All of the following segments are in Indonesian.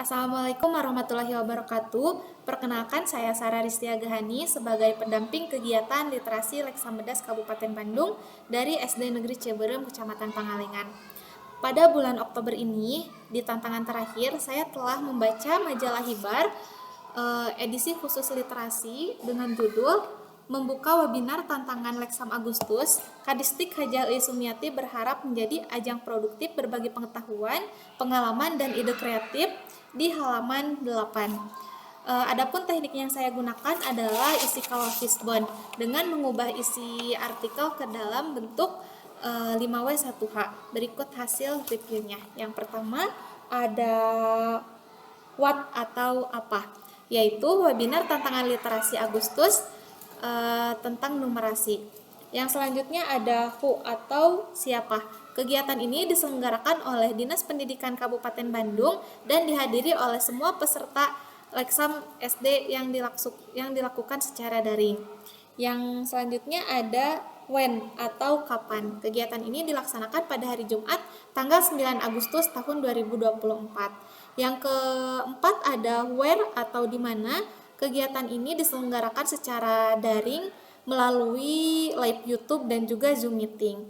Assalamualaikum warahmatullahi wabarakatuh. Perkenalkan, saya Sarah Ristia Gahani sebagai pendamping kegiatan literasi Leksamedas Kabupaten Bandung dari SD Negeri Ciberem, Kecamatan Pangalengan. Pada bulan Oktober ini, di tantangan terakhir, saya telah membaca majalah Hibar edisi khusus literasi dengan judul Membuka Webinar Tantangan Leksam Agustus. Kadistik Haja Euy Sumiati berharap menjadi ajang produktif berbagi pengetahuan, pengalaman, dan ide kreatif di halaman 8. Adapun teknik yang saya gunakan adalah isi color fishbone dengan mengubah isi artikel ke dalam bentuk 5W1H. Berikut hasil reviewnya. Yang pertama ada what atau apa, yaitu webinar tantangan literasi Agustus tentang numerasi. Yang selanjutnya ada who atau siapa. Kegiatan ini diselenggarakan oleh Dinas Pendidikan Kabupaten Bandung dan dihadiri oleh semua peserta Leksam SD yang dilakukan secara daring. Yang selanjutnya ada when atau kapan. Kegiatan ini dilaksanakan pada hari Jumat tanggal 9 Agustus tahun 2024. Yang keempat ada where atau di mana. Kegiatan ini diselenggarakan secara daring melalui live YouTube dan juga Zoom meeting.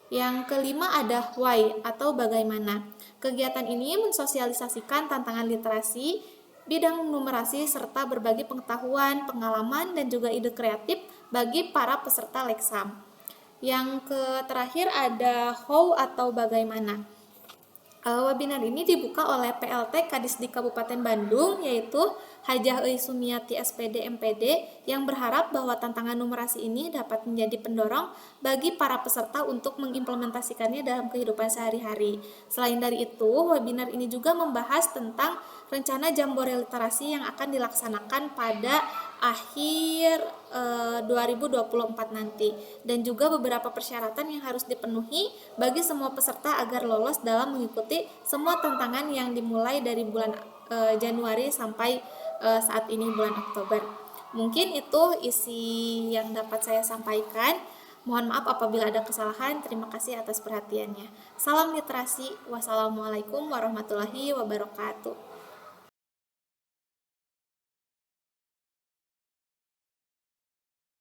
Yang kelima ada why atau bagaimana. Kegiatan ini mensosialisasikan tantangan literasi, bidang numerasi, serta berbagi pengetahuan, pengalaman, dan juga ide kreatif bagi para peserta Leksam. Yang terakhir ada how atau bagaimana. Webinar ini dibuka oleh PLT Kadisdik Kabupaten Bandung, yaitu Hajah Euy Sumiati SPD MPD, yang berharap bahwa tantangan numerasi ini dapat menjadi pendorong bagi para peserta untuk mengimplementasikannya dalam kehidupan sehari-hari. Selain dari itu, webinar ini juga membahas tentang rencana Jambore Literasi yang akan dilaksanakan pada akhir 2024 nanti, dan juga beberapa persyaratan yang harus dipenuhi bagi semua peserta agar lolos dalam mengikuti semua tantangan yang dimulai dari bulan Januari sampai saat ini bulan Oktober. Mungkin itu isi yang dapat saya sampaikan. Mohon maaf apabila ada kesalahan. Terima kasih atas perhatiannya. Salam literasi. Wassalamualaikum warahmatullahi wabarakatuh.